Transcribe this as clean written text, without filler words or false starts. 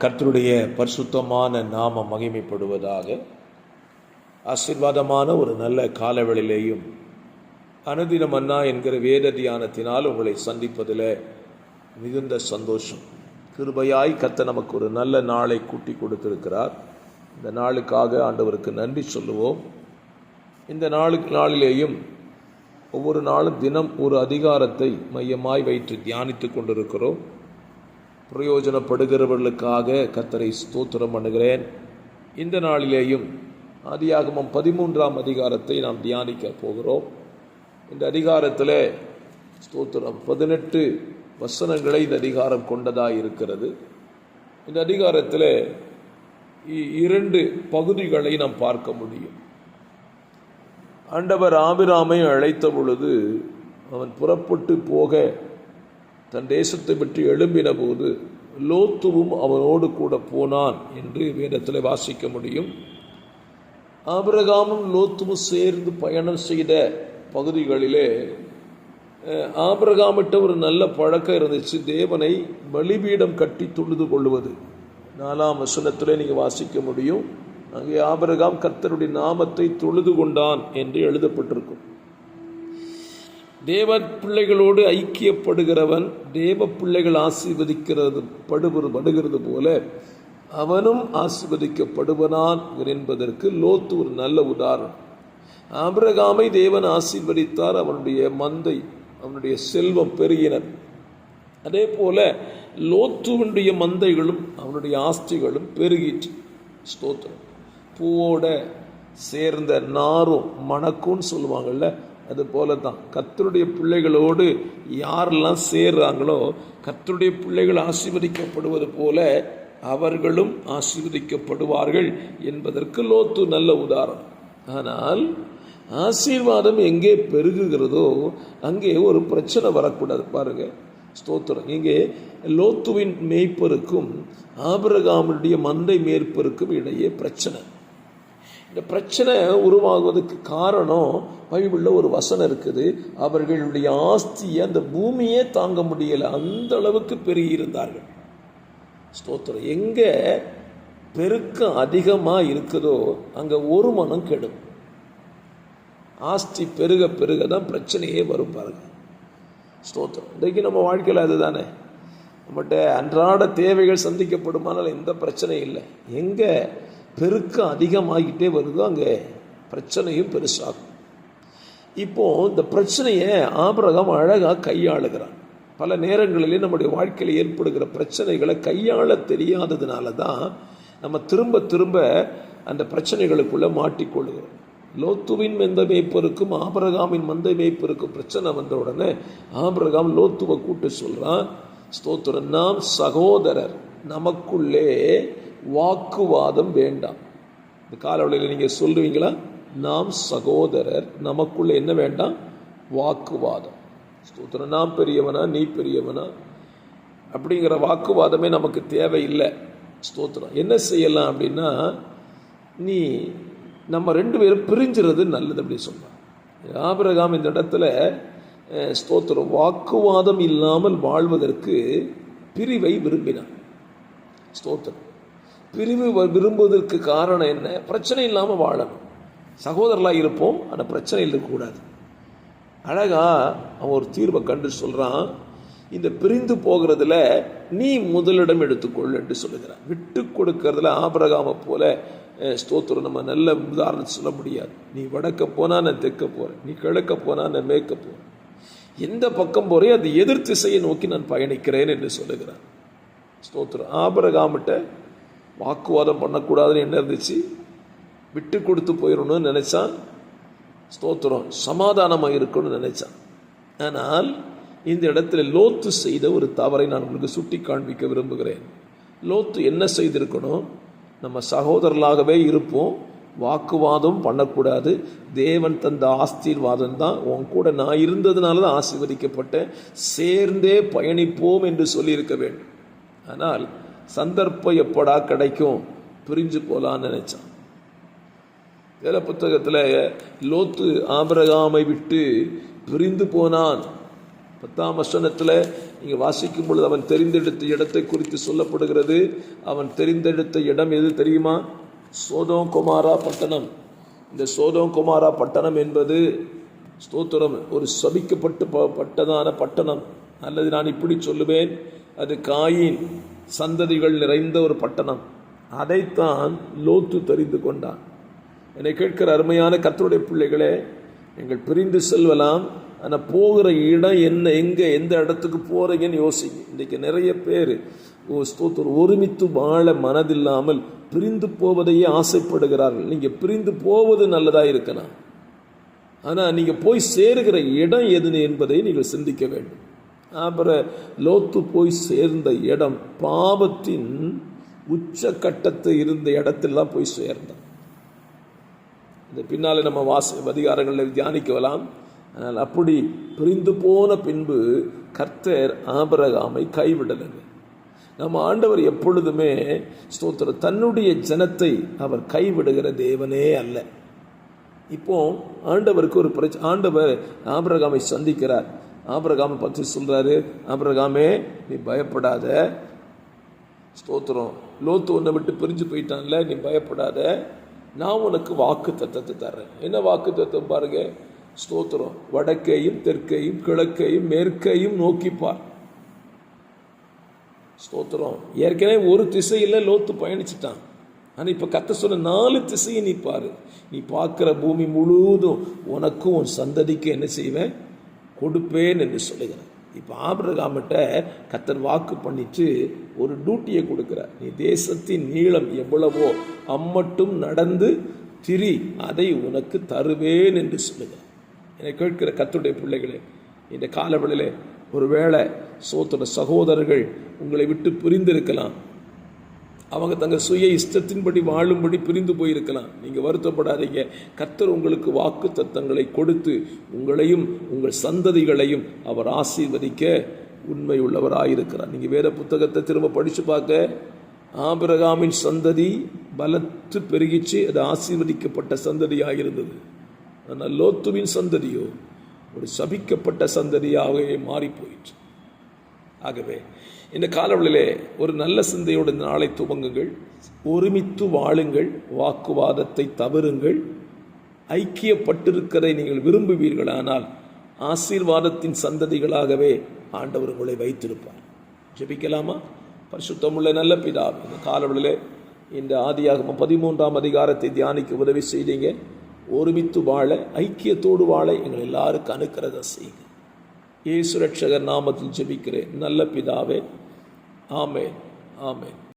கர்த்தருடைய பரிசுத்தமான நாமம் மகிமைப்படுவதாக. ஆசீர்வாதமான ஒரு நல்ல காலவெளியிலேயும் அனுதின மன்னா என்கிற வேத தியானத்தினால் உங்களை சந்திப்பதில் மிகுந்த சந்தோஷம். கிருபையாய் கர்த்தர் நமக்கு ஒரு நல்ல நாளை கூட்டி கொடுத்திருக்கிறார். இந்த நாளுக்காக ஆண்டவருக்கு நன்றி சொல்லுவோம். இந்த நாளிலேயும் ஒவ்வொரு நாளும் தினம் ஒரு அதிகாரத்தை மையமாய் வைத்து தியானித்து கொண்டிருக்கிறோம். பிரயோஜனப்படுகிறவர்களுக்காக கர்த்தரை ஸ்தோத்திரம் பண்ணுகிறேன். இந்த நாளிலேயும் ஆதியாகமம் 13ஆம் அதிகாரத்தை நாம் தியானிக்க போகிறோம். இந்த அதிகாரத்தில் ஸ்தோத்திரம் 18 வசனங்களை இந்த அதிகாரம் கொண்டதாக இருக்கிறது. இந்த அதிகாரத்தில் 2 பகுதிகளை நாம் பார்க்க முடியும். ஆண்டவர் ஆபிராமை அழைத்த பொழுது அவன் புறப்பட்டு போக தன் தேசத்தை பற்றி எழும்பின போது லோத்துவும் அவனோடு கூட போனான் என்று வேதத்தில் வாசிக்க முடியும். ஆபிரகாமும் லோத்துவும் சேர்ந்து பயணம் செய்த பகுதிகளிலே ஆபிரகாமிட்ட ஒரு நல்ல பழக்கம் இருந்துச்சு. தேவனை பலிபீடம் கட்டி தொழுது கொள்வது. 4ஆம் வசனத்தில் நீங்கள் வாசிக்க முடியும். அங்கே ஆபிரகாம் கர்த்தருடைய நாமத்தை தொழுது கொண்டான் என்று எழுதப்பட்டிருக்கும். தேவ பிள்ளைகளோடு ஐக்கியப்படுகிறவன் தேவ பிள்ளைகள் ஆசீர்வதிக்கிறது போல அவனும் ஆசீர்வதிக்கப்படுவனான் என்பதற்கு லோத்து ஒரு நல்ல உதாரணம். ஆபிரகாமை தேவன் ஆசீர்வதித்தார். அவனுடைய மந்தை, அவனுடைய செல்வம் பெருகினர். அதே போல லோத்துவனுடைய மந்தைகளும் அவனுடைய ஆஸ்திகளும் பெருகிற்று. ஸ்தோத்திரம். பூவோட சேர்ந்த நாரும் மணக்கும்னு சொல்லுவாங்கள்ல, அது போல தான் கர்த்தருடைய பிள்ளைகளோடு யாரெல்லாம் சேர்றாங்களோ கர்த்தருடைய பிள்ளைகள் ஆசீர்வதிக்கப்படுவது போல அவர்களும் ஆசீர்வதிக்கப்படுவார்கள் என்பதற்கு லோத்து நல்ல உதாரணம். ஆனால் ஆசீர்வாதம் எங்கே பெருகுகிறதோ அங்கே ஒரு பிரச்சனை வரக்கூடாது. பாருங்க, ஸ்தோத்திரம். இங்கே லோத்துவின் மேய்ப்பருக்கும் ஆபிரகாமுடைய மந்தை மேய்ப்பருக்கும் இடையே பிரச்சனை. இந்த பிரச்சனை உருவாகுவதற்கு காரணம் பைபிளில் ஒரு வசனம் இருக்குது. அவர்களுடைய ஆஸ்தியை அந்த பூமியே தாங்க முடியலை, அந்த அளவுக்கு பெருகி இருந்தார்கள். ஸ்தோத்திரம். எங்கே பெருக்கம் அதிகமாக இருக்குதோ அங்கே ஒரு மனம் கெடும். ஆஸ்தி பெருக பெருக தான் பிரச்சனையே வரும். பாருங்க, ஸ்தோத்திரம். இன்றைக்கு நம்ம வாழ்க்கையில் அதுதானே. நம்மகிட்ட அன்றாட தேவைகள் சந்திக்கப்படுமானால் எந்த பிரச்சனையும் இல்லை. எங்கே பெருக்கம் அதிகமாகிட்டே வருதோ அங்கே பிரச்சனையும் பெருசாகும். இப்போ இந்த பிரச்சனையை ஆபிரகாம் அழகாக கையாளுகிறான். பல நேரங்களிலே நம்முடைய வாழ்க்கையில் ஏற்படுகிற பிரச்சனைகளை கையாள தெரியாததுனால தான் நம்ம திரும்ப திரும்ப அந்த பிரச்சனைகளுக்குள்ளே மாட்டிக்கொள்கிறோம். லோத்துவின் மந்தை மேய்ப்பருக்கும் ஆபிரகாமின் மந்தை மேய்ப்பருக்கும் பிரச்சனை வந்த உடனே ஆபிரகாம் லோத்துவை கூட்டு சொல்கிறான், ஸ்தோத்திரம், நாம் சகோதரர், நமக்குள்ளே வாக்குவாதம் வேண்டாம். இந்த காலவழியில் நீங்கள் சொல்லுவீங்களா? நாம் சகோதரர், நமக்குள்ளே என்ன வேண்டாம்? வாக்குவாதம். ஸ்தோத்திரம். நான் பெரியவனா நீ பெரியவனா அப்படிங்கிற வாக்குவாதமே நமக்கு தேவையில்லை. ஸ்தோத்திரம். என்ன செய்யலாம் அப்படின்னா, நீ நம்ம 2 பேரும் பிரிஞ்சுறது நல்லது அப்படி சொன்னான். ஆபிரகாம் இந்த இடத்துல ஸ்தோத்திரம் வாக்குவாதம் இல்லாமல் வாழ்வதற்கு பிரிவை விரும்பினான். ஸ்தோத்திரம். பிரிவு விரும்புவதற்கு காரணம் என்ன? பிரச்சனை இல்லாமல் வாழணும். சகோதரர்களாக இருப்போம், ஆனால் பிரச்சனை இருக்கக்கூடாது. அழகா அவன் ஒரு தீர்வை கண்டு சொல்கிறான். இந்த பிரிந்து போகிறதுல நீ முதலிடம் எடுத்துக்கொள் என்று சொல்லுகிறான். விட்டு கொடுக்கறதுல ஆபிரகாமை போல ஸ்தோத்திரம் நம்ம நல்ல உதாரணம் சொல்ல முடியாது. நீ வடக்க போனால் நான் தெற்க போகிறேன், நீ கிழக்க போனால் நான் மேற்க போகிறேன், எந்த பக்கம் போகிறேன் அது எதிர் திசையை நோக்கி நான் பயணிக்கிறேன் என்று சொல்லுகிறான். ஸ்தோத்திரம். ஆபிரகாமிட்ட வாக்குவாதம் பண்ணக்கூடாதுன்னு என்ன இருந்துச்சு? விட்டு கொடுத்து போயிடணும்னு நினைச்சான். ஸ்தோத்திரம். சமாதானமாக இருக்கணும்னு நினைச்சான். ஆனால் இந்த இடத்துல லோத்து செய்த ஒரு தவறை நான் உங்களுக்கு சுட்டி காண்பிக்க விரும்புகிறேன். லோத்து என்ன செய்திருக்கணும்? நம்ம சகோதரர்களாகவே இருப்போம், வாக்குவாதம் பண்ணக்கூடாது, தேவன் தந்த ஆசீர்வாதம் தான், உன் கூட நான் இருந்ததுனால தான் ஆசீர்வதிக்கப்பட்டேன், சேர்ந்தே பயணிப்போம் என்று சொல்லியிருக்க வேண்டும். ஆனால் சந்தர்ப்பம் எப்படா கிடைக்கும், பிரிஞ்சு போலான்னு நினைச்சான். வேத புத்தகத்தில் லோத்து ஆபிரகாமை விட்டு பிரிந்து போனான். 10ஆம் வசனத்தில் நீங்கள் வாசிக்கும் பொழுது அவன் தெரிந்தெடுத்த இடத்தை குறித்து சொல்லப்படுகிறது. அவன் தெரிந்தெடுத்த இடம் எது தெரியுமா? சோதோம் கொமாரா பட்டணம். இந்த சோதோம் கொமாரா பட்டணம் என்பது ஸ்தோத்திரம் ஒரு சபிக்கப்பட்டதான பட்டணம், அல்லது நான் இப்படி சொல்லுவேன், அது காயின் சந்ததிகள் நிறைந்த ஒரு பட்டணம். அதைத்தான் லோத்து தெரிந்து கொண்டான். என்னை கேட்கிற அருமையான கர்த்தருடைய பிள்ளைகளே, நீங்கள் பிரிந்து செல்வலாம், ஆனால் போகிற இடம் என்ன, எங்கே, எந்த இடத்துக்கு போகிறீங்கன்னு யோசிங்க. இன்றைக்கி நிறைய பேர் ஸ்தோத்திரம் ஒருமித்து வாழ மனதில்லாமல் பிரிந்து போவதையே ஆசைப்படுகிறார்கள். நீங்கள் பிரிந்து போவது நல்லதாக இருக்கலாம், ஆனால் நீங்கள் போய் சேருகிற இடம் எது என்பதை நீங்கள் சிந்திக்க வேண்டும். அப்புறம் லோத்து போய் சேர்ந்த இடம் பாவத்தின் உச்சக்கட்டத்து இருந்த இடத்திலாம் போய் சேர்ந்தான். இந்த பின்னாலே நம்ம அதிகாரங்களில் தியானிக்கலாம். ஆனால் அப்படி பிரிந்து போன பின்பு கர்த்தர் ஆபிரகாமை கைவிடலைங்க. நம்ம ஆண்டவர் எப்பொழுதுமே ஸ்தோத்திரம் தன்னுடைய ஜனத்தை அவர் கைவிடுகிற தேவனே அல்ல. இப்போ ஆண்டவருக்கு ஒரு பிரச்சனை. ஆண்டவர் ஆபிரகாமை சந்திக்கிறார். ஆபிரகாமை பற்றி சொல்றாரு, ஆபிரகாமே நீ பயப்படாத, ஸ்தோத்திரம் லோத்து உன்னை விட்டு பிரிஞ்சு போயிட்டான்ல, நீ பயப்படாத, நான் உனக்கு வாக்கு தத்தத்தை தர்றேன். என்ன வாக்கு தத்தம் பாருங்க, ஸ்தோத்திரம் வடக்கையும் தெற்கையும் கிழக்கையும் மேற்கையும் நோக்கிப்பார். ஸ்தோத்திரம் ஏற்கனவே ஒரு திசையில் லோத்து பயணிச்சிட்டான், ஆனால் இப்போ கத்த சொன்ன 4 திசையை நீ பாரு. நீ பார்க்குற பூமி முழுவதும் உனக்கும் உன் சந்ததிக்கு என்ன செய்வேன், கொடுப்பேன் என்று சொல்லுகிறேன். இப்போ ஆபிரகாமிட்ட கத்தர் வாக்கு பண்ணிட்டு ஒரு டியூட்டியை கொடுக்குறார். நீ தேசத்தின் நீளம் எவ்வளவோ அம்மட்டும் நடந்து திரி, அதை உனக்கு தருவேன் என்று சொல்லுகிறார். என்னை கேட்கிற கர்த்தருடைய பிள்ளைகளே, இந்த காலவெளியிலே ஒருவேளை சோத்திர சகோதரர்கள் உங்களை விட்டு பிரிந்திருக்கலாம். அவங்க தங்கள் சுய இஷ்டத்தின்படி வாழும்படி பிரிந்து போயிருக்கலாம். நீங்கள் வருத்தப்படாதீங்க. கர்த்தர் உங்களுக்கு வாக்கு தத்தங்களை கொடுத்து உங்களையும் உங்கள் சந்ததிகளையும் அவர் ஆசீர்வதிக்க உண்மை உள்ளவராயிருக்கிறார். நீங்கள் வேத புத்தகத்தை திரும்ப படித்து பார்க்க, ஆபிரகாமின் சந்ததி பலத்து பெருகிச்சு, அது ஆசீர்வதிக்கப்பட்ட சந்ததியாக இருந்தது. ஆனால் லோத்துவின் சந்ததியோ ஒரு சபிக்கப்பட்ட சந்ததியாகவே மாறி போயிற்று. ஆகவே இந்த காலவெளியிலே ஒரு நல்ல சிந்தையோடு இந்த நாளை துவங்குங்கள். ஒருமித்து வாழுங்கள், வாக்குவாதத்தை தவிருங்கள். ஐக்கியப்பட்டிருக்கிறதை நீங்கள் விரும்புவீர்களானால் ஆசீர்வாதத்தின் சந்ததிகளாகவே ஆண்டவர் உங்களை வைத்திருப்பார். ஜெபிக்கலாமா? பரிசுத்தமுள்ள நல்ல பிதாவே, இந்த காலவெளியிலே இந்த ஆதியாகமம் 13ஆம் அதிகாரத்தை தியானிக்க உதவி செய்தீங்க. ஒருமித்து வாழ, ஐக்கியத்தோடு வாழ எங்கள் எல்லாருக்கும் அனுக்கிரகம் செய்யுங்க. இயேசு ரட்சகர் நாமத்தில் ஜெபிக்கிறேன் நல்ல பிதாவே. ஆமென், ஆமென்.